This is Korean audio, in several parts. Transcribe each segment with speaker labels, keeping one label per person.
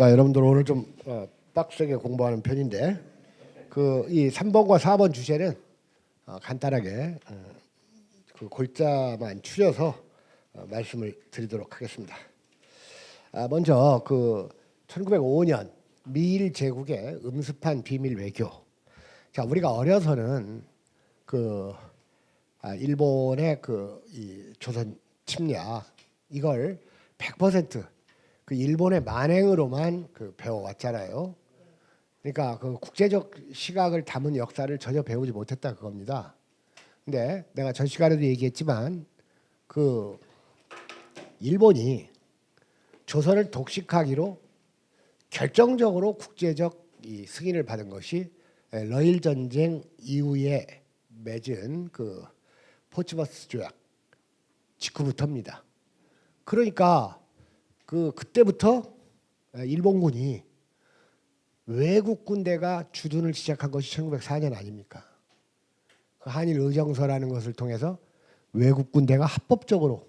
Speaker 1: 자, 여러분들 오늘 좀 빡세게 공부하는 편인데 이 3번과 4번 주제는 간단하게 그 골자만 추려서 말씀을 드리도록 하겠습니다. 먼저 1905년 미일 제국의 음습한 비밀 외교. 자, 우리가 어려서는 일본의 이 조선 침략 이걸 100% 그 일본의 만행으로만 배워왔잖아요. 그러니까 국제적 시각을 담은 역사를 전혀 배우지 못했다 그겁니다. 근데 내가 전 시간에도 얘기했지만 일본이 조선을 독식하기로 결정적으로 국제적 승인을 받은 것이 러일 전쟁 이후에 맺은 포츠머스 조약 직후부터입니다. 그러니까 그때부터 일본군이 외국 군대가 주둔을 시작한 것이 1904년 아닙니까? 한일 의정서라는 것을 통해서 외국 군대가 합법적으로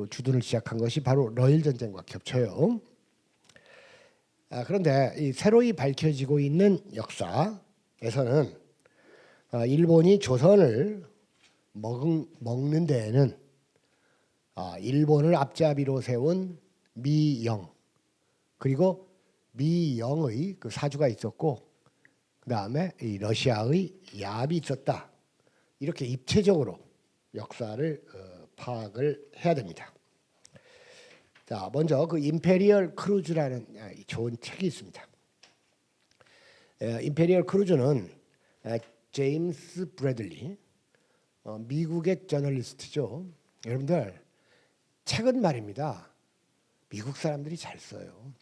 Speaker 1: 주둔을 시작한 것이 바로 러일 전쟁과 겹쳐요. 그런데 이 새로이 밝혀지고 있는 역사에서는 일본이 조선을 먹는 데에는 일본을 앞잡이로 세운 미영 그리고 미영의 사주가 있었고 그 다음에 이 러시아의 야합이 있었다. 이렇게 입체적으로 역사를 파악을 해야 됩니다. 자, 먼저 임페리얼 크루즈라는 좋은 책이 있습니다. 임페리얼 크루즈는 제임스 브래들리 미국의 저널리스트죠. 여러분들 책은 말입니다. 미국 사람들이 잘 써요.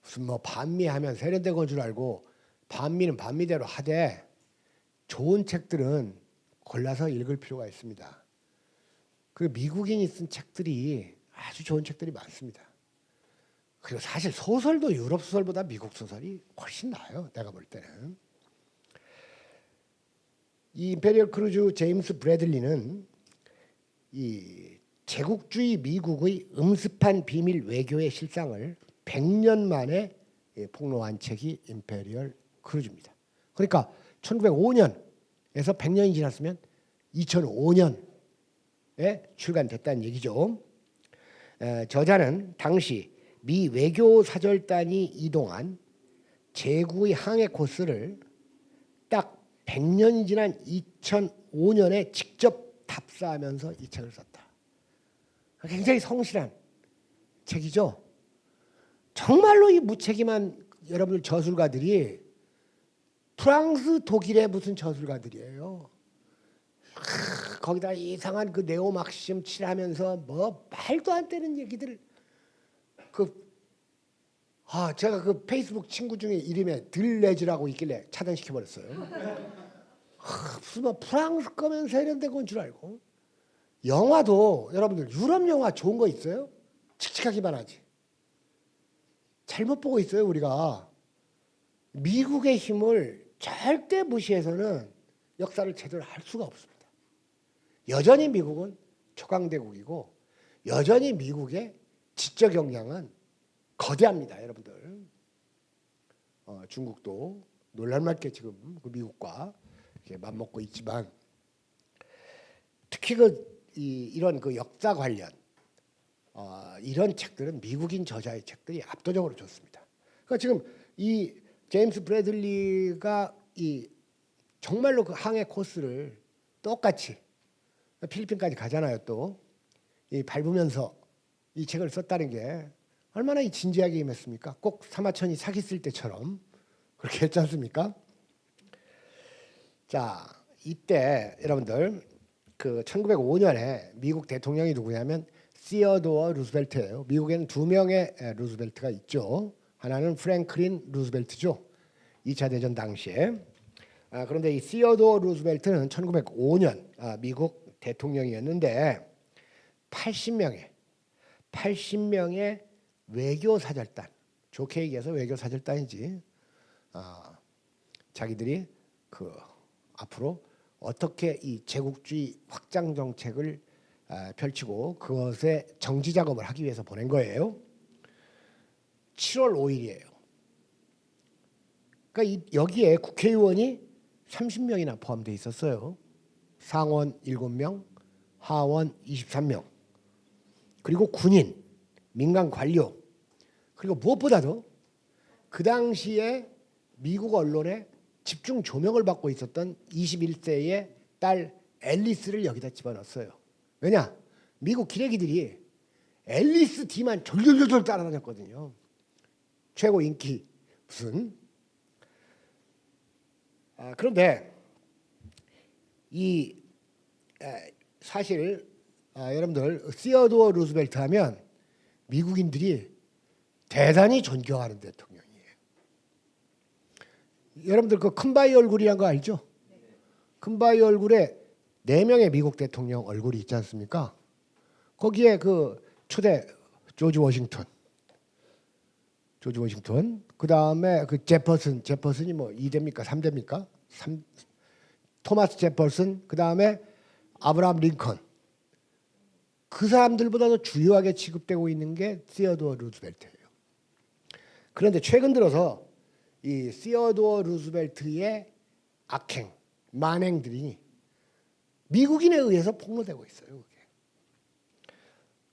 Speaker 1: 무슨 반미하면 세련된 줄 알고 반미는 반미대로 하되 좋은 책들은 골라서 읽을 필요가 있습니다. 그리고 미국인이 쓴 책들이 아주 좋은 책들이 많습니다. 그리고 사실 소설도 유럽 소설보다 미국 소설이 훨씬 나아요. 내가 볼 때는. 이 임페리얼 크루즈 제임스 브래들리는 이 제국주의 미국의 음습한 비밀 외교의 실상을 100년 만에 폭로한 책이 임페리얼 크루즈입니다. 그러니까 1905년에서 100년이 지났으면 2005년에 출간됐다는 얘기죠. 저자는 당시 미 외교 사절단이 이동한 제국의 항해 코스를 딱 100년이 지난 2005년에 직접 답사하면서 이 책을 썼다. 굉장히 성실한 책이죠. 정말로 이 무책임한 여러분들 저술가들이 프랑스, 독일의 무슨 저술가들이에요. 거기다 이상한 네오막시즘 칠하면서 말도 안 되는 얘기들을 제가 페이스북 친구 중에 이름에 들레즈라고 있길래 차단시켜 버렸어요. 무슨 프랑스 거면 세련된 건 줄 알고. 영화도 여러분들 유럽 영화 좋은 거 있어요? 칙칙하기만 하지. 잘못 보고 있어요 우리가. 미국의 힘을 절대 무시해서는 역사를 제대로 할 수가 없습니다. 여전히 미국은 초강대국이고 여전히 미국의 지적 역량은 거대합니다. 여러분들. 중국도 놀랄만하게 지금 미국과 이렇게 맞먹고 있지만 특히 이런 역사 관련 이런 책들은 미국인 저자의 책들이 압도적으로 좋습니다. 그러니까 지금 이 제임스 브래들리가 정말로 항해 코스를 똑같이 필리핀까지 가잖아요. 또 밟으면서 이 책을 썼다는 게 얼마나 진지하게 임했습니까? 꼭 사마천이 사기 쓸 때처럼 그렇게 했지 않습니까? 자, 이때 여러분들 1905년에 미국 대통령이 누구냐면 시어도어 루즈벨트예요. 미국에는 두 명의 루즈벨트가 있죠. 하나는 프랭클린 루즈벨트죠. 2차 대전 당시에. 그런데 이 시어도어 루즈벨트는 1905년 미국 대통령이었는데 80명의 외교 사절단, 좋게 얘기해서 외교 사절단이지. 자기들이 앞으로 어떻게 이 제국주의 확장 정책을 펼치고 그것에 정지 작업을 하기 위해서 보낸 거예요. 7월 5일이에요. 그러니까 여기에 국회의원이 30명이나 포함되어 있었어요. 상원 7명, 하원 23명, 그리고 군인, 민간 관료, 그리고 무엇보다도 그 당시에 미국 언론에 집중 조명을 받고 있었던 21세의 딸 앨리스를 여기다 집어넣었어요. 왜냐? 미국 기레기들이 앨리스 뒤만 졸졸졸 따라다녔거든요. 최고 인기 무슨. 그런데 이 사실 여러분들 시어도어 루즈벨트 하면 미국인들이 대단히 존경하는 대통령이에요. 여러분들 그 큰바위 얼굴이란 거 알죠? 큰바위 얼굴에 4명의 미국 대통령 얼굴이 있지 않습니까? 거기에 그 초대 조지 워싱턴, 그 다음에 그 제퍼슨이 뭐 2대입니까? 3대입니까? 토마스 제퍼슨, 그 다음에 아브라함 링컨. 그 사람들보다도 주요하게 취급되고 있는 게 시어도어 루즈벨트예요. 그런데 최근 들어서 이 시어도어 루즈벨트의 악행, 만행들이 미국인에 의해서 폭로되고 있어요. 그게.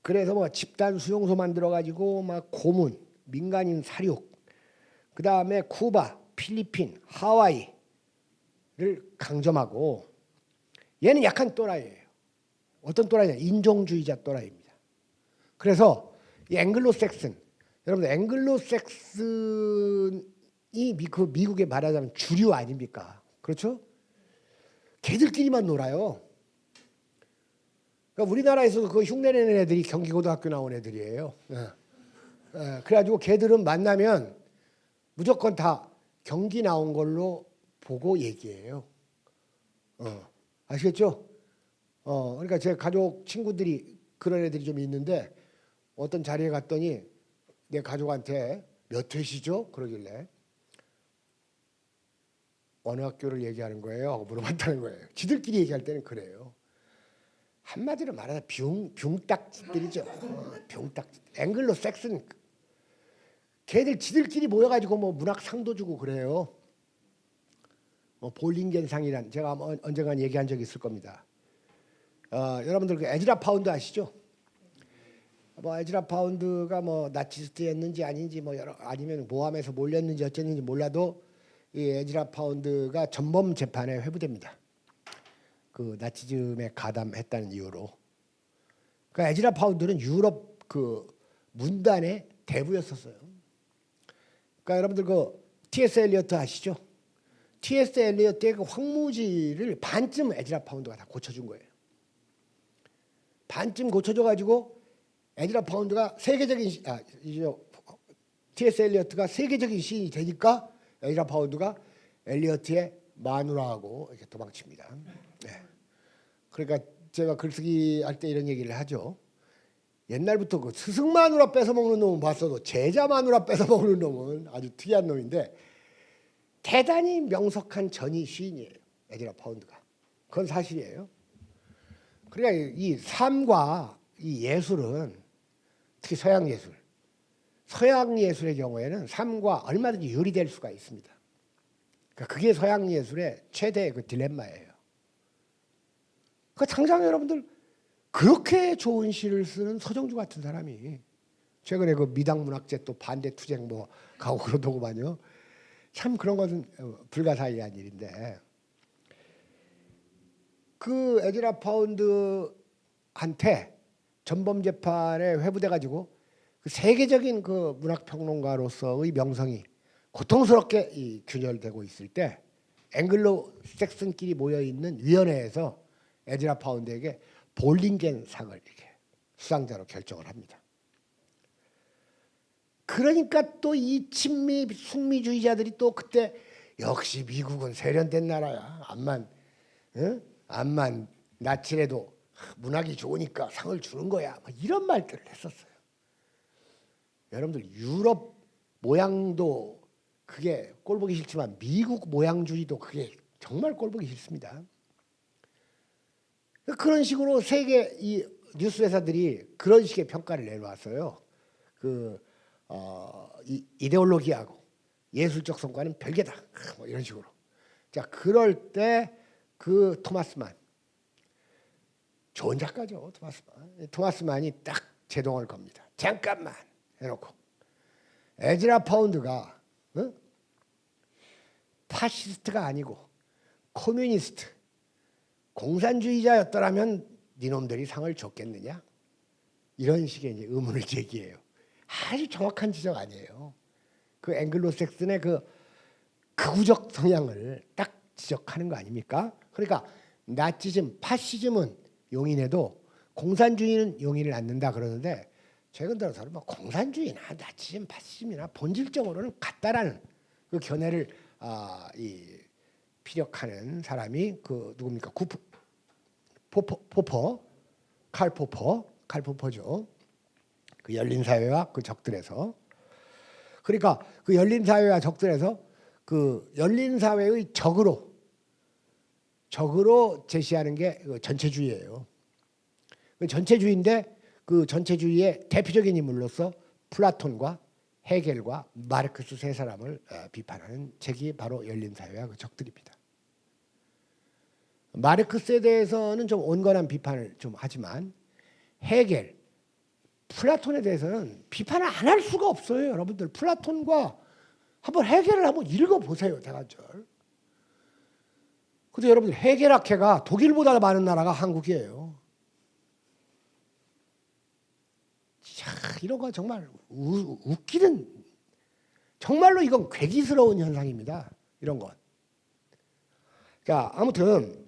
Speaker 1: 그래서 뭐 집단 수용소 만들어 가지고 막 고문, 민간인 살육, 그 다음에 쿠바, 필리핀, 하와이를 강점하고, 얘는 약한 또라이예요. 어떤 또라이냐? 인종주의자 또라이입니다. 그래서 이 앵글로색슨, 여러분들 앵글로색슨이 그 미국에 말하자면 주류 아닙니까? 그렇죠? 걔들끼리만 놀아요. 그러니까 우리나라에서도 그 흉내내는 애들이 경기고등학교 나온 애들이에요. 그래가지고 걔들은 만나면 무조건 다 경기 나온 걸로 보고 얘기해요. 아시겠죠? 그러니까 제 가족 친구들이 그런 애들이 좀 있는데, 어떤 자리에 갔더니 내 가족한테 몇 회시죠? 그러길래 어느 학교를 얘기하는 거예요? 하고 물어봤다는 거예요. 지들끼리 얘기할 때는 그래요. 한마디로 말하자 붕딱지들이죠. 붕딱지. 앵글로색슨. 걔들 지들끼리 모여가지고 뭐 문학상도 주고 그래요. 볼링겐상이란, 제가 언젠간 얘기한 적이 있을 겁니다. 여러분들 그 에즈라 파운드 아시죠? 뭐 에즈라 파운드가 뭐 나치스트였는지 아닌지 뭐 아니면 모함에서 몰렸는지 어쨌는지 몰라도 이 에즈라 파운드가 전범 재판에 회부됩니다. 그 나치즘에 가담했다는 이유로. 그러니까 에즈라 파운드는 유럽 그 문단의 대부였었어요. 그러니까 여러분들 그 T.S. 엘리어트 아시죠? T.S. 엘리어트의 그 황무지를 반쯤 에즈라 파운드가 다 고쳐준 거예요. 반쯤 고쳐줘 가지고 에즈라 파운드가 세계적인 T.S. 엘리어트가 세계적인 시인이 되니까 에즈라 파운드가 엘리어트의 마누라하고 이렇게 도망칩니다. 네. 그러니까 제가 글쓰기 할 때 이런 얘기를 하죠. 옛날부터 그 스승 마누라 뺏어 먹는 놈은 봤어도 제자 마누라 뺏어 먹는 놈은 아주 특이한 놈인데, 대단히 명석한 전위 시인이에요. 에즈라 파운드가. 그건 사실이에요. 그러니까 이 삶과 이 예술은, 특히 서양 예술의 경우에는 삶과 얼마든지 유리될 수가 있습니다. 그러니까 그게 서양 예술의 최대의 그 딜레마예요. 그러니까 당장 여러분들 그렇게 좋은 시를 쓰는 서정주 같은 사람이 최근에 그 미당문학제 또 반대 투쟁 뭐 가고 그러더구만요. 참 그런 것은 불가사의한 일인데, 그 에즈라 파운드한테 전범 재판에 회부돼 가지고 그 세계적인 그 문학 평론가로서의 명성이 고통스럽게 균열되고 있을 때, 앵글로 섹슨끼리 모여 있는 위원회에서 에즈라 파운드에게 볼링겐 상을 이렇게 수상자로 결정을 합니다. 그러니까 또 이 친미 숙미주의자들이 또 그때 역시 미국은 세련된 나라야. 암만 나치래도 문학이 좋으니까 상을 주는 거야. 이런 말들을 했었어요. 여러분들 유럽 모양도 그게 꼴보기 싫지만 미국 모양주의도 그게 정말 꼴보기 싫습니다. 그런 식으로 세계 이 뉴스 회사들이 그런 식의 평가를 내놓았어요. 그 이데올로기하고 예술적 성과는 별개다. 뭐 이런 식으로. 자, 그럴 때 그 토마스만, 좋은 작가죠, 토마스만이 딱 제동을 겁니다. 잠깐만 해놓고 에즈라 파운드가 파시스트가 아니고 커뮤니스트, 공산주의자였더라면 니놈들이 상을 줬겠느냐? 이런 식의 이제 의문을 제기해요. 아주 정확한 지적 아니에요. 그 앵글로색슨의 그 극우적 성향을 딱 지적하는 거 아닙니까? 그러니까 나치즘, 파시즘은 용인해도 공산주의는 용인을 않는다 그러는데 최근 들어서는 뭐 공산주의나 나치즘, 파시즘이나 본질적으로는 같다라는 그 견해를 피력하는 사람이 그 누굽니까? 칼 포퍼죠. 그 열린 사회와 그 적들에서. 그러니까 그 열린 사회와 적들에서 그 열린 사회의 적으로 제시하는 게 전체주의예요. 전체주의인데 그 전체주의의 대표적인 인물로서 플라톤과 헤겔과 마르크스 세 사람을 비판하는 책이 바로 열린 사회와 그 적들입니다. 마르크스에 대해서는 좀 온건한 비판을 좀 하지만 헤겔, 플라톤에 대해서는 비판을 안 할 수가 없어요. 여러분들 플라톤과 한번 헤겔을 한번 읽어보세요. 대관절. 근데 여러분들 헤겔학회가 독일보다 많은 나라가 한국이에요. 자, 이런 거 정말 웃기는, 정말로 이건 괴기스러운 현상입니다. 이런 건. 자, 아무튼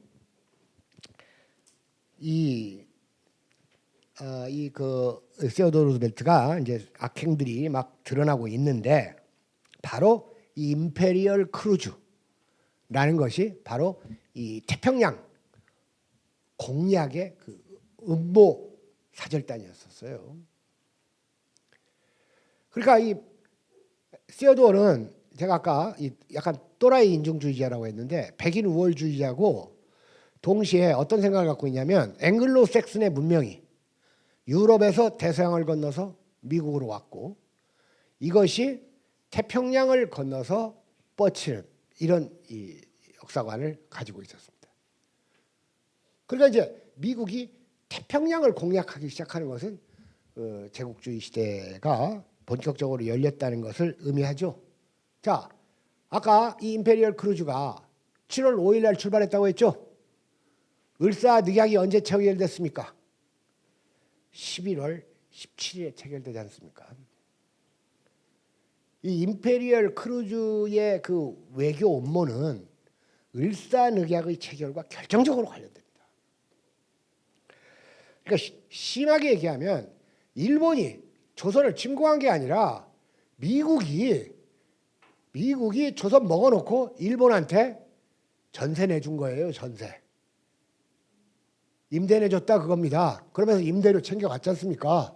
Speaker 1: 세오도어 루즈벨트가 이제 악행들이 막 드러나고 있는데 바로 이 임페리얼 크루즈라는 것이 바로 이 태평양 공략의 그 음모 사절단이었었어요. 그러니까 이 세오도어는 제가 아까 약간 또라이 인종주의자라고 했는데 백인 우월주의자고 동시에 어떤 생각을 갖고 있냐면 앵글로색슨의 문명이 유럽에서 대서양을 건너서 미국으로 왔고 이것이 태평양을 건너서 뻗치는 이런 이 역사관을 가지고 있었습니다. 그러니까 이제 미국이 태평양을 공략하기 시작하는 것은 제국주의 시대가 본격적으로 열렸다는 것을 의미하죠. 자, 아까 이 임페리얼 크루즈가 7월 5일 날 출발했다고 했죠. 을사늑약이 언제 체결됐습니까? 11월 17일에 체결되지 않습니까? 이 임페리얼 크루즈의 그 외교 업무는 을사늑약의 체결과 결정적으로 관련됩니다. 그러니까 심하게 얘기하면 일본이 조선을 침공한 게 아니라 미국이 조선 먹어놓고 일본한테 전세 내준 거예요. 전세. 임대 내줬다 그겁니다. 그러면서 임대료 챙겨갔지 않습니까?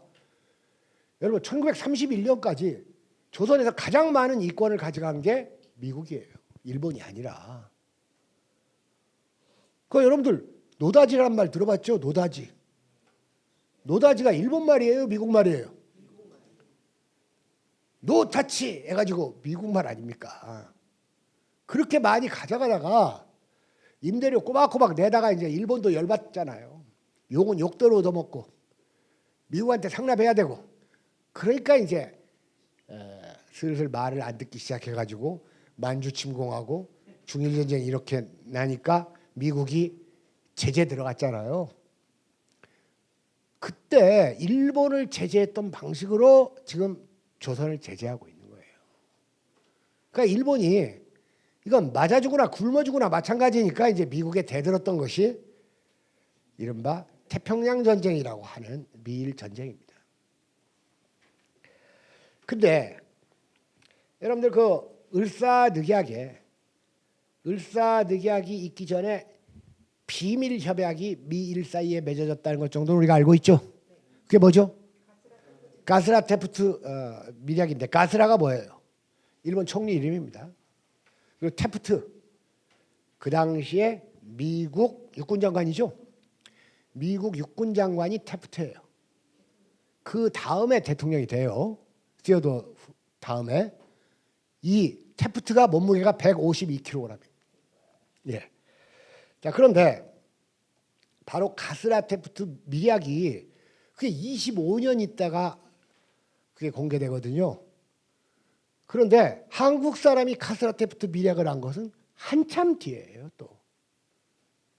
Speaker 1: 여러분 1931년까지 조선에서 가장 많은 이권을 가져간 게 미국이에요. 일본이 아니라. 그 여러분들 노다지라는 말 들어봤죠? 노다지. 노다지가 일본 말이에요? 미국 말이에요? 노타치 해가지고 미국 말 아닙니까? 그렇게 많이 가져가다가 임대료 꼬박꼬박 내다가 이제 일본도 열받잖아요. 욕은 욕대로 얻어먹고 미국한테 상납해야 되고 그러니까 이제 슬슬 말을 안 듣기 시작해가지고 만주 침공하고 중일전쟁이 이렇게 나니까 미국이 제재 들어갔잖아요. 그때 일본을 제재했던 방식으로 지금 조선을 제재하고 있는 거예요. 그러니까 일본이 이건 맞아 죽으나 굶어 죽으나 마찬가지니까 이제 미국에 대들었던 것이 이른바 태평양 전쟁이라고 하는 미일 전쟁입니다. 근데 여러분들 그 을사늑약이 있기 전에 비밀 협약이 미일 사이에 맺어졌다는 것 정도는 우리가 알고 있죠. 그게 뭐죠? 가스라 테프트 밀약인데 가스라가 뭐예요? 일본 총리 이름입니다. 그리고 테프트 그 당시에 미국 육군장관이죠. 미국 육군장관이 테프트예요. 그 다음에 대통령이 돼요. 스튜어도 다음에 이 테프트가 몸무게가 152kg. 예. 자, 그런데 바로 가스라 테프트 미리학이 그게 25년 있다가 그게 공개되거든요. 그런데 한국 사람이 가스라 테프트 미리학을 한 것은 한참 뒤에요. 또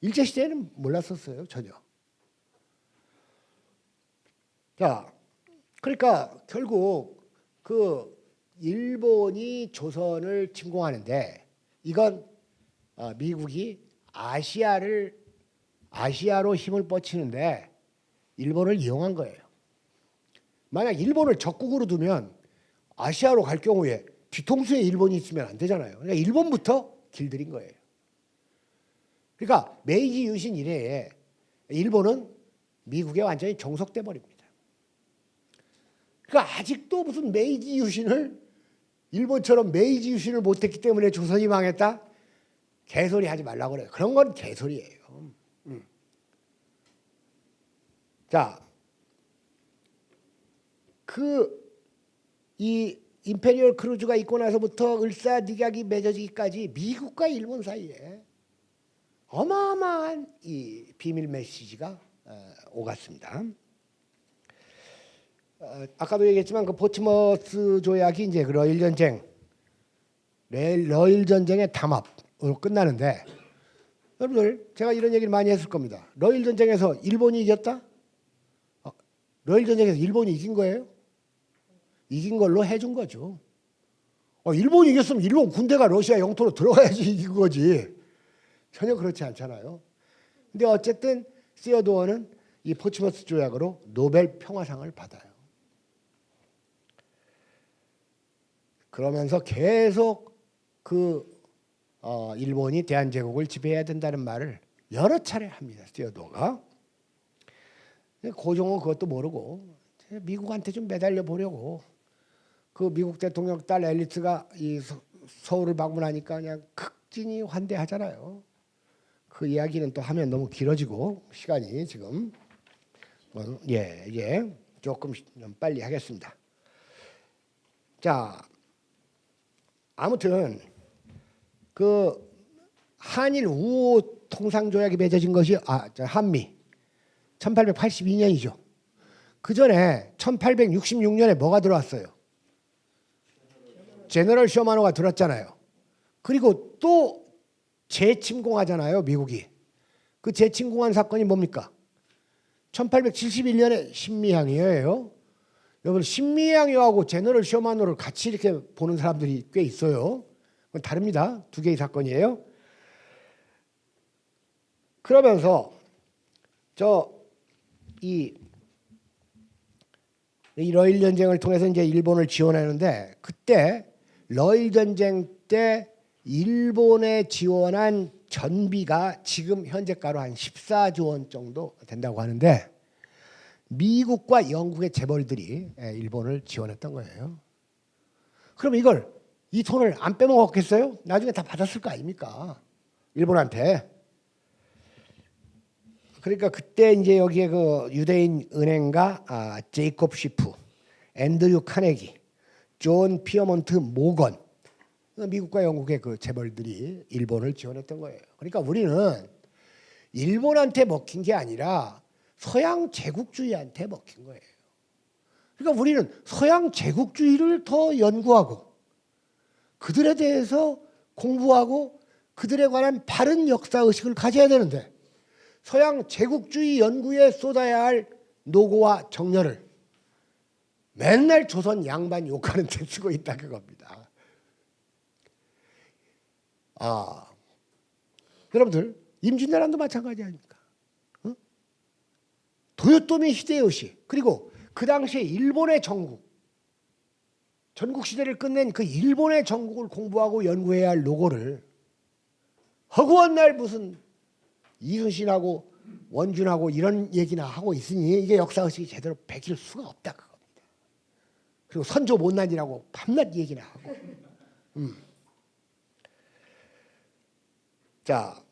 Speaker 1: 일제 시대에는 몰랐었어요, 전혀. 자, 그러니까 결국 그 일본이 조선을 침공하는데 이건 미국이 아시아로 힘을 뻗치는데 일본을 이용한 거예요. 만약 일본을 적국으로 두면 아시아로 갈 경우에 뒤통수에 일본이 있으면 안 되잖아요. 그러니까 일본부터 길들인 거예요. 그러니까 메이지 유신 이래에 일본은 미국에 완전히 종속돼 버립니다. 그러니까 아직도 무슨 메이지 유신을 일본처럼 메이지 유신을 못했기 때문에 조선이 망했다? 개소리 하지 말라고 그래요. 그런 건 개소리예요. 자, 이 임페리얼 크루즈가 있고 나서부터 을사늑약이 맺어지기까지 미국과 일본 사이에 어마어마한 이 비밀 메시지가 오갔습니다. 아까도 얘기했지만 그 포츠머스 조약이 이제 그 러일 전쟁의 담합으로 끝나는데 여러분들 제가 이런 얘기를 많이 했을 겁니다. 러일 전쟁에서 일본이 이겼다? 러일 전쟁에서 일본이 이긴 거예요? 이긴 걸로 해준 거죠. 일본이 이겼으면 일본 군대가 러시아 영토로 들어가야지 이긴 거지. 전혀 그렇지 않잖아요. 근데 어쨌든 시어도어는 이 포츠머스 조약으로 노벨 평화상을 받아요. 그러면서 계속 일본이 대한제국을 지배해야 된다는 말을 여러 차례 합니다. 시어도어가. 고종은 그것도 모르고 미국한테 좀 매달려 보려고 그 미국 대통령 딸 앨리스가 이 서울을 방문하니까 그냥 극진히 환대하잖아요. 그 이야기는 또 하면 너무 길어지고 시간이 지금 조금 빨리 하겠습니다. 자, 아무튼 그 한일 우호 통상조약이 맺어진 것이 한미 1882년이죠. 그 전에 1866년에 뭐가 들어왔어요? 제너럴 쇼마노가 들었잖아요. 그리고 또 재침공하잖아요, 미국이. 그 재침공한 사건이 뭡니까? 1871년에 신미항이에요. 여러분 신미항이하고 제너럴 쇼마노를 같이 이렇게 보는 사람들이 꽤 있어요. 그건 다릅니다. 두 개의 사건이에요. 그러면서 이 러일 전쟁을 통해서 이제 일본을 지원하는데 그때 러일 전쟁 때 일본에 지원한 전비가 지금 현재가로 한 14조 원 정도 된다고 하는데 미국과 영국의 재벌들이 일본을 지원했던 거예요. 그럼 이 돈을 안 빼먹었겠어요? 나중에 다 받았을 거 아닙니까? 일본한테. 그러니까 그때 이제 여기에 그 유대인 은행가 제이콥 시프, 앤드류 카네기, 존 피어몬트 모건, 미국과 영국의 그 재벌들이 일본을 지원했던 거예요. 그러니까 우리는 일본한테 먹힌 게 아니라 서양 제국주의한테 먹힌 거예요. 그러니까 우리는 서양 제국주의를 더 연구하고 그들에 대해서 공부하고 그들에 관한 바른 역사의식을 가져야 되는데 서양 제국주의 연구에 쏟아야 할 노고와 정열을 맨날 조선 양반 욕하는 데 쓰고 있다 그겁니다. 여러분들 임진왜란도 마찬가지 아닙니까? 도요토미 히데요시 그리고 그 당시에 일본의 전국 시대를 끝낸 그 일본의 전국을 공부하고 연구해야 할 노고를 허구한 날 무슨 이순신하고 원준하고 이런 얘기나 하고 있으니 이게 역사의식이 제대로 베낄 수가 없다 그겁니다. 그리고 선조 못난이라고 밤낮 얘기나 하고. 자,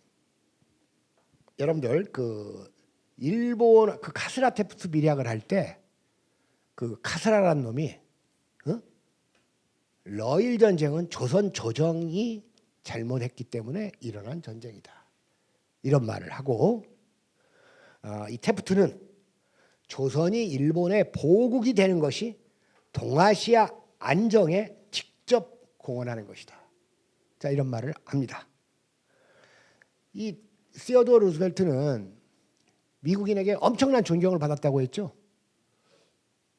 Speaker 1: 여러분들 일본 그 카스라 테프트 미략을 할 때 그 카스라라는 놈이 러일 전쟁은 조선 조정이 잘못했기 때문에 일어난 전쟁이다. 이런 말을 하고 이 태프트는 조선이 일본의 보국이 되는 것이 동아시아 안정에 직접 공헌하는 것이다. 자, 이런 말을 합니다. 이 시어도어 루즈벨트는 미국인에게 엄청난 존경을 받았다고 했죠.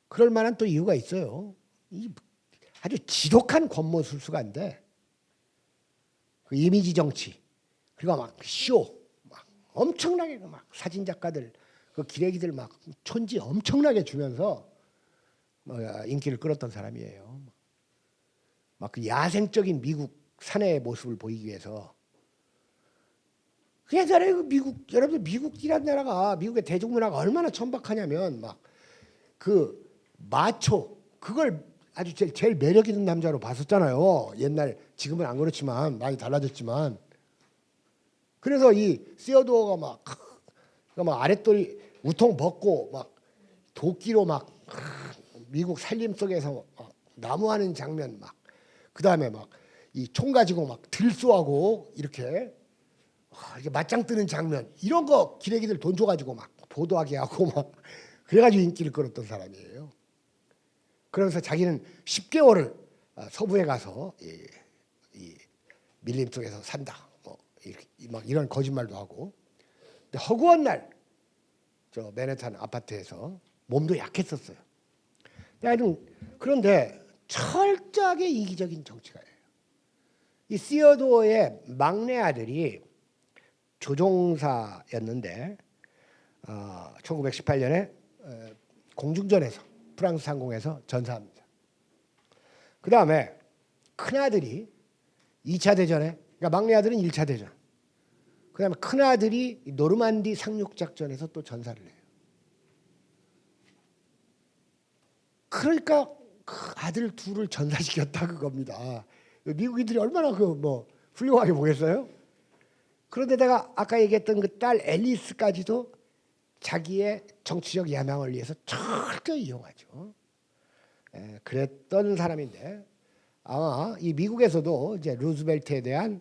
Speaker 1: 그럴 만한 또 이유가 있어요. 이 아주 지독한 권모술수가인데 그 이미지 정치 그리고 막 쇼 막 엄청나게 막 사진 작가들 그 기레기들 막 촌지 엄청나게 주면서 인기를 끌었던 사람이에요. 막 그 야생적인 미국 사내의 모습을 보이기 위해서 그 예전에 그 미국 여러분들 미국이라는 나라가 미국의 대중문화가 얼마나 천박하냐면 막 그 마초 그걸 아주 제일 매력 있는 남자로 봤었잖아요. 옛날 지금은 안 그렇지만 많이 달라졌지만 그래서 이 시어도어가 막 아랫돌이 우통 벗고 막 도끼로 막 미국 살림 속에서 막 나무하는 장면 막 그다음에 막 이 총 가지고 막 들쏘하고 이렇게 맞짱 뜨는 장면 이런 거 기레기들 돈 줘가지고 막 보도하게 하고 막 그래가지고 인기를 끌었던 사람이에요. 그러면서 자기는 10개월을 서부에 가서 이 밀림 속에서 산다. 막 이런 거짓말도 하고. 근데 허구한 날 저 맨해튼 아파트에서 몸도 약했었어요. 그런데 철저하게 이기적인 정치가예요. 이 시어도어의 막내 아들이 조종사였는데 1918년에 공중전에서 프랑스 상공에서 전사합니다. 그 다음에 큰아들이 2차 대전에 그러니까 막내 아들은 1차 대전 그 다음에 큰아들이 노르만디 상륙작전에서 또 전사를 해요. 그러니까 그 아들 둘을 전사시켰다 그겁니다. 미국인들이 얼마나 훌륭하게 보겠어요? 그런데다가 아까 얘기했던 그 딸 앨리스까지도 자기의 정치적 야망을 위해서 철저히 이용하죠. 그랬던 사람인데 아마 이 미국에서도 이제 루즈벨트에 대한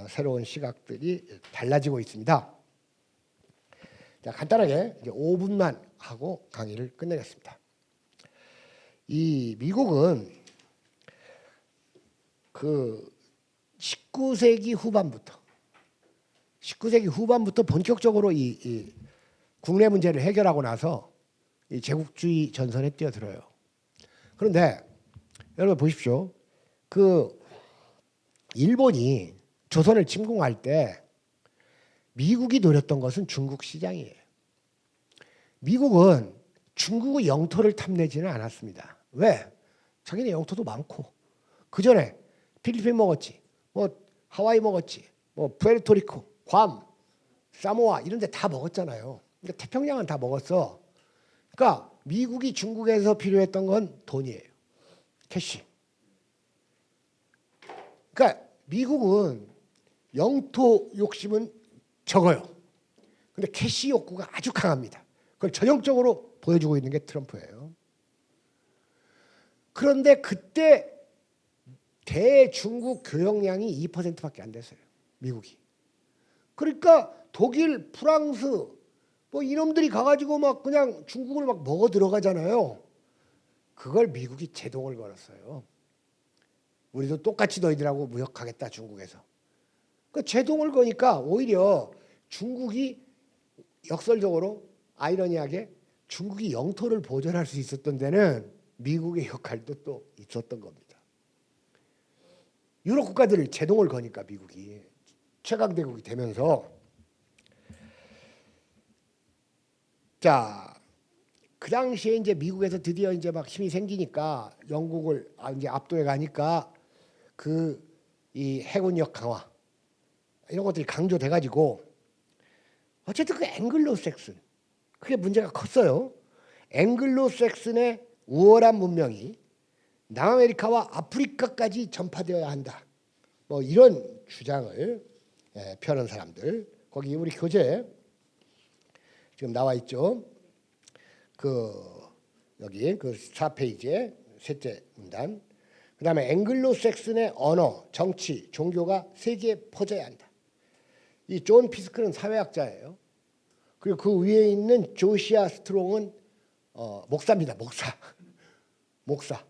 Speaker 1: 새로운 시각들이 달라지고 있습니다. 자, 간단하게 이제 5분만 하고 강의를 끝내겠습니다. 이 미국은 그 19세기 후반부터 본격적으로 이 국내 문제를 해결하고 나서 이 제국주의 전선에 뛰어들어요. 그런데 여러분 보십시오. 그 일본이 조선을 침공할 때 미국이 노렸던 것은 중국 시장이에요. 미국은 중국의 영토를 탐내지는 않았습니다. 왜? 자기네 영토도 많고 그 전에 필리핀 먹었지, 하와이 먹었지, 푸에르토리코, 괌, 사모아 이런 데 다 먹었잖아요. 그러니까 태평양은 다 먹었어. 그러니까 미국이 중국에서 필요했던 건 돈이에요. 캐시. 그러니까 미국은 영토 욕심은 적어요. 근데 캐시 욕구가 아주 강합니다. 그걸 전형적으로 보여주고 있는 게 트럼프예요. 그런데 그때 대중국 교역량이 2%밖에 안 됐어요. 미국이. 그러니까 독일, 프랑스 이놈들이 가가지고 막 그냥 중국을 막 먹어 들어가잖아요. 그걸 미국이 제동을 걸었어요. 우리도 똑같이 너희들하고 무역하겠다 중국에서. 그 제동을 거니까 오히려 중국이 역설적으로 아이러니하게 중국이 영토를 보존할 수 있었던 데는 미국의 역할도 또 있었던 겁니다. 유럽 국가들을 제동을 거니까 미국이 최강대국이 되면서 자, 그 당시에 이제 미국에서 드디어 이제 막 힘이 생기니까 영국을 이제 압도해 가니까 이 해군력 강화 이런 것들이 강조돼 가지고 어쨌든 그 앵글로색슨 그게 문제가 컸어요. 앵글로색슨의 우월한 문명이 남아메리카와 아프리카까지 전파되어야 한다. 이런 주장을 펴는 사람들 거기 우리 교재 지금 나와 있죠. 여기 4페이지에 셋째 문단 그다음에 앵글로색슨의 언어, 정치, 종교가 세계에 퍼져야 한다. 이 존 피스크는 사회학자예요. 그리고 그 위에 있는 조시아 스트롱은 목사입니다. 목사.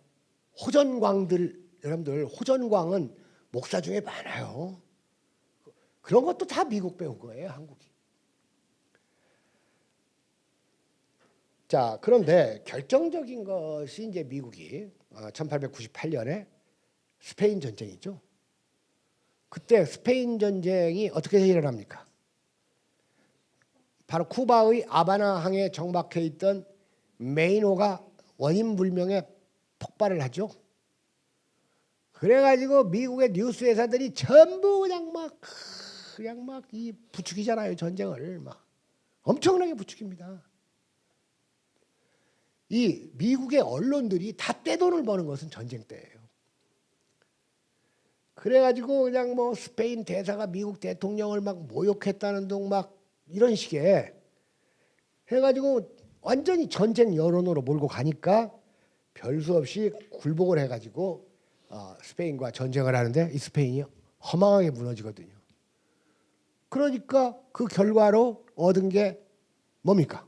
Speaker 1: 호전광들, 여러분들 호전광은 목사 중에 많아요. 그런 것도 다 미국 배운 거예요, 한국이. 자, 그런데 결정적인 것이 이제 미국이 1898년에 스페인 전쟁이죠. 그때 스페인 전쟁이 어떻게 일어납니까? 바로 쿠바의 아바나항에 정박해 있던 메이노가 원인 불명의 폭발을 하죠. 그래가지고 미국의 뉴스 회사들이 전부 그냥 막 이 부추기잖아요. 전쟁을 막 엄청나게 부추깁니다. 이 미국의 언론들이 다 떼돈을 버는 것은 전쟁 때예요. 그래가지고 그냥 뭐 스페인 대사가 미국 대통령을 막 모욕했다는 둥 막 이런 식의 해가지고 완전히 전쟁 여론으로 몰고 가니까 별 수 없이 굴복을 해가지고 스페인과 전쟁을 하는데 이 스페인이 허망하게 무너지거든요. 그러니까 그 결과로 얻은 게 뭡니까?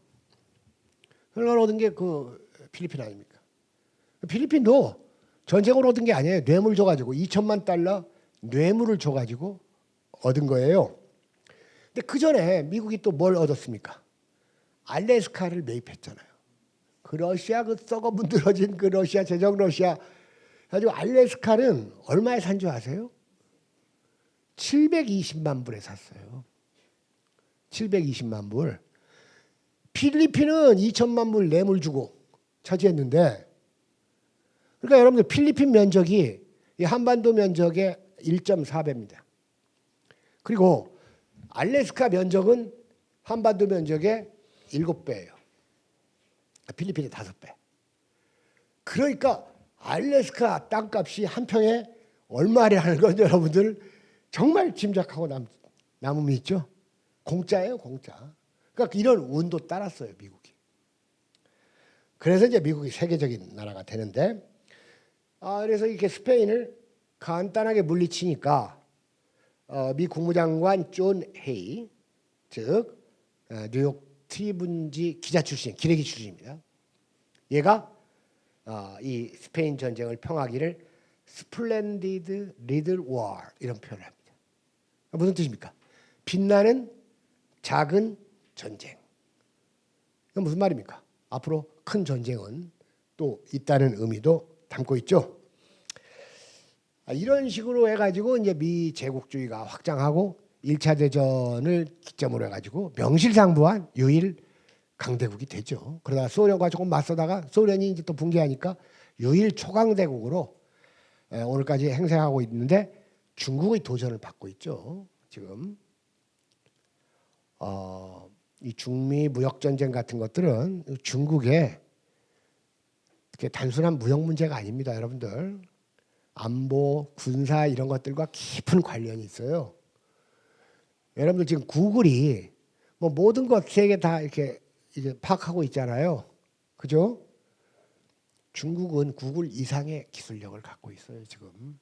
Speaker 1: 결과로 얻은 게 그 필리핀 아닙니까? 필리핀도 전쟁으로 얻은 게 아니에요. 뇌물 줘가지고 2천만 달러 뇌물을 줘가지고 얻은 거예요. 근데 그 전에 미국이 또 뭘 얻었습니까? 알래스카를 매입했잖아요. 그 러시아 그 썩어 문드러진 그 러시아 제정 러시아 가지고 알래스카는 얼마에 산 줄 아세요? 720만 불에 샀어요. 720만 불. 필리핀은 2천만 불 뇌물 주고 차지했는데, 그러니까 여러분들 필리핀 면적이 이 한반도 면적의 1.4배입니다. 그리고 알래스카 면적은 한반도 면적의 7배예요. 필리핀의 5배. 그러니까 알래스카 땅값이 한 평에 얼마라는 건 여러분들 정말 짐작하고 남음이 있죠. 공짜예요, 공짜. 그러니까 이런 운도 따랐어요, 미국이. 그래서 이제 미국이 세계적인 나라가 되는데, 그래서 이렇게 스페인을 간단하게 물리치니까 미 국무장관 존 헤이, 즉 뉴욕 트리뷴지 기자 출신, 기레기 출신입니다. 얘가 이 스페인 전쟁을 평하기를 스플렌디드 리들 워 이런 표현을 합니다. 무슨 뜻입니까? 빛나는 작은 전쟁. 이건 무슨 말입니까? 앞으로 큰 전쟁은 또 있다는 의미도 담고 있죠. 이런 식으로 해가지고 이제 미 제국주의가 확장하고 1차 대전을 기점으로 해가지고 명실상부한 유일 강대국이 되죠. 그러다가 소련과 조금 맞서다가 소련이 이제 또 붕괴하니까 유일 초강대국으로 오늘까지 행세하고 있는데 중국의 도전을 받고 있죠. 지금 이 중미 무역 전쟁 같은 것들은 중국의 단순한 무역 문제가 아닙니다, 여러분들. 안보, 군사 이런 것들과 깊은 관련이 있어요. 여러분들 지금 구글이 뭐 모든 것 세계 다 이렇게 이제 파악하고 있잖아요. 그죠? 중국은 구글 이상의 기술력을 갖고 있어요, 지금.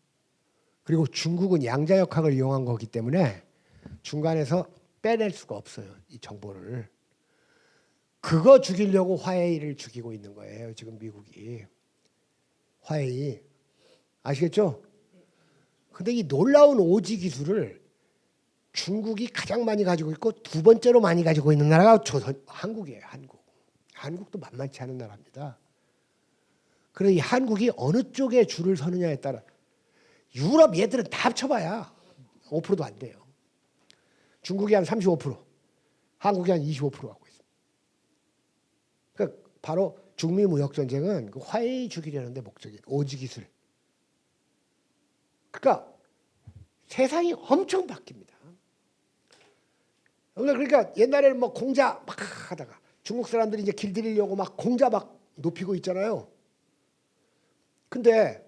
Speaker 1: 그리고 중국은 양자역학을 이용한 거기 때문에 중간에서 빼낼 수가 없어요, 이 정보를. 그거 죽이려고 화웨이를 죽이고 있는 거예요, 지금 미국이. 화웨이. 아시겠죠? 근데 이 놀라운 오지 기술을 중국이 가장 많이 가지고 있고 두 번째로 많이 가지고 있는 나라가 한국이에요. 한국도 만만치 않은 나라입니다. 그래서 이 한국이 어느 쪽에 줄을 서느냐에 따라 유럽 얘들은 다 합쳐봐야 5%도 안 돼요. 중국이 한 35%, 한국이 한 25% 갖고 있습니다. 그러니까 바로 중미 무역 전쟁은 그 화웨이 죽이려는 데 목적인 오지 기술. 그러니까 세상이 엄청 바뀝니다. 그러니까 옛날에는 뭐 공자 막 하다가 중국 사람들이 이제 길들이려고 막 공자 막 높이고 있잖아요. 근데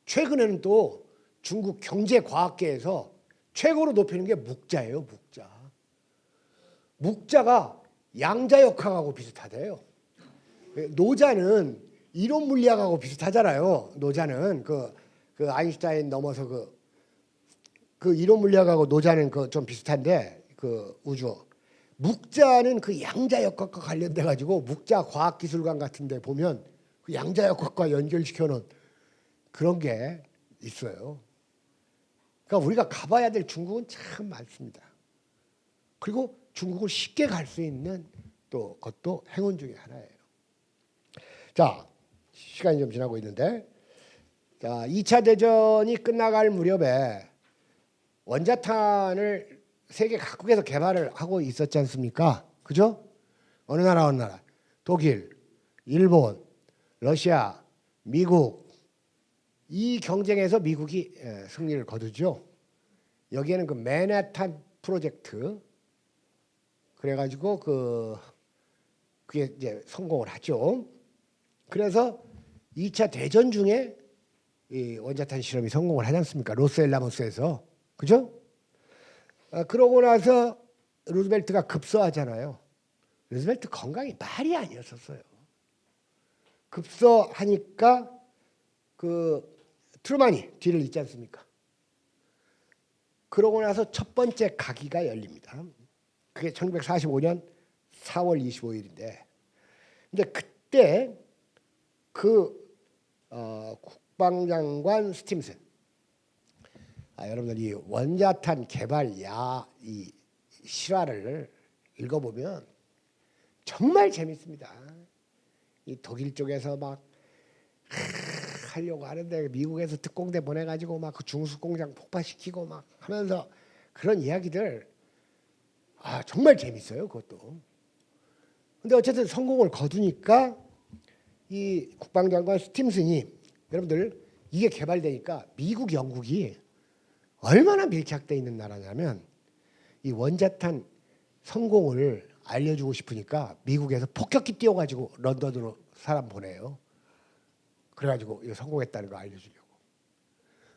Speaker 1: 최근에는 또 중국 경제과학계에서 최고로 높이는 게 묵자예요, 묵자. 묵자가 양자역학하고 비슷하대요. 노자는 이론 물리학하고 비슷하잖아요. 노자는 그 아인슈타인 넘어서 그 이론 물리학하고 노자는 그 좀 비슷한데 그 우주 묵자는 그 양자역학과 관련돼 가지고 묵자 과학기술관 같은데 보면 그 양자역학과 연결시켜 놓은 그런 게 있어요. 그러니까 우리가 가봐야 될 중국은 참 많습니다. 그리고 중국을 쉽게 갈 수 있는 또 그것도 행운 중에 하나예요. 자, 시간이 좀 지나고 있는데, 자, 2차 대전이 끝나갈 무렵에 원자탄을 세계 각국에서 개발을 하고 있었지 않습니까? 그죠? 어느 나라? 독일, 일본, 러시아, 미국. 이 경쟁에서 미국이 승리를 거두죠. 여기에는 그 맨해튼 프로젝트 그래가지고 그게 이제 성공을 하죠. 그래서 2차 대전 중에 이 원자탄 실험이 성공을 하지 않습니까? 로스엘라모스에서. 그죠? 그러고 나서 루즈벨트가 급서하잖아요. 루즈벨트 건강이 말이 아니었었어요. 급서하니까 그 트루만이 뒤를 잇지 않습니까? 그러고 나서 첫 번째 가기가 열립니다. 그게 1945년 4월 25일인데, 근데 그때 국방장관 스팀슨, 여러분들 이 원자탄 개발 이 실화를 읽어보면 정말 재밌습니다. 이 독일 쪽에서 막 하려고 하는데 미국에서 특공대 보내가지고 막 그 중수 공장 폭파시키고 막 하면서 그런 이야기들 정말 재밌어요. 그것도. 근데 어쨌든 성공을 거두니까 이 국방장관 스팀슨이 여러분들 이게 개발되니까 미국, 영국이 얼마나 밀착돼 있는 나라냐면 이 원자탄 성공을 알려주고 싶으니까 미국에서 폭격기 띄워가지고 런던으로 사람 보내요. 그래가지고 이거 성공했다는 거 알려주려고.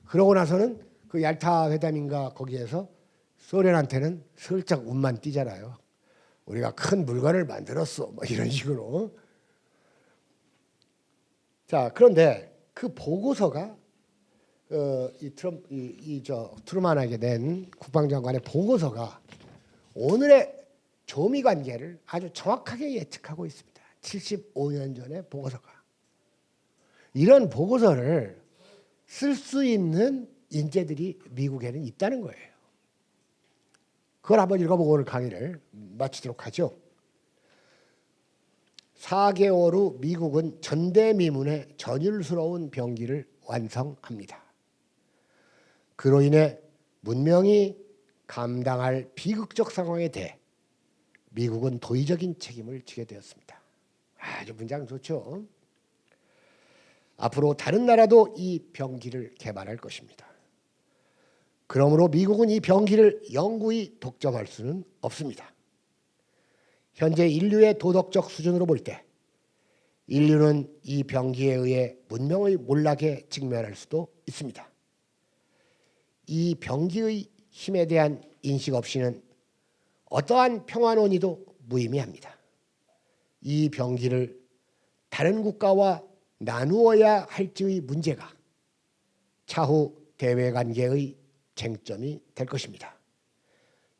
Speaker 1: 그러고 나서는 그 얄타 회담인가 거기에서 소련한테는 슬쩍 운만 띄잖아요. 우리가 큰 물건을 만들었어. 뭐 이런 식으로. 자, 그런데 그 보고서가 트루만에게 낸 국방장관의 보고서가 오늘의 조미 관계를 아주 정확하게 예측하고 있습니다. 75년 전의 보고서가. 이런 보고서를 쓸 수 있는 인재들이 미국에는 있다는 거예요. 그걸 한번 읽어보고 오늘 강의를 마치도록 하죠. 4개월 후 미국은 전대미문의 전율스러운 병기를 완성합니다. 그로 인해 문명이 감당할 비극적 상황에 대해 미국은 도의적인 책임을 지게 되었습니다. 아주 문장 좋죠. 앞으로 다른 나라도 이 병기를 개발할 것입니다. 그러므로 미국은 이 병기를 영구히 독점할 수는 없습니다. 현재 인류의 도덕적 수준으로 볼 때 인류는 이 병기에 의해 문명의 몰락에 직면할 수도 있습니다. 이 병기의 힘에 대한 인식 없이는 어떠한 평화논의도 무의미합니다. 이 병기를 다른 국가와 나누어야 할지의 문제가 차후 대외관계의 쟁점이 될 것입니다.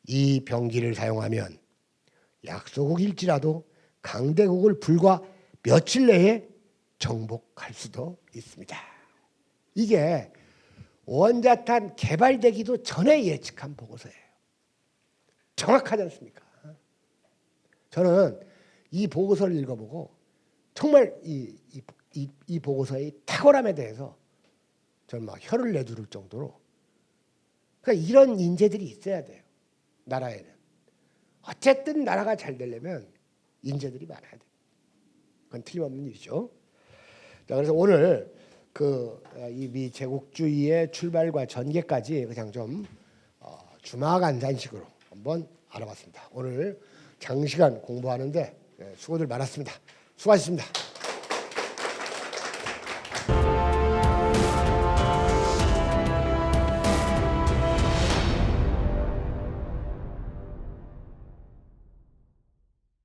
Speaker 1: 이 병기를 사용하면 약소국일지라도 강대국을 불과 며칠 내에 정복할 수도 있습니다. 이게 원자탄 개발되기도 전에 예측한 보고서예요. 정확하지 않습니까? 저는 이 보고서를 읽어보고 정말 이 보고서의 탁월함에 대해서 저는 막 혀를 내두를 정도로, 그러니까 이런 인재들이 있어야 돼요. 나라에는. 어쨌든 나라가 잘 되려면 인재들이 많아야 돼요. 그건 틀림없는 일이죠. 자, 그래서 오늘 이 미 제국주의의 출발과 전개까지 그냥 좀 주마간단식으로 한번 알아봤습니다. 오늘 장시간 공부하는데 수고들 많았습니다. 수고하셨습니다.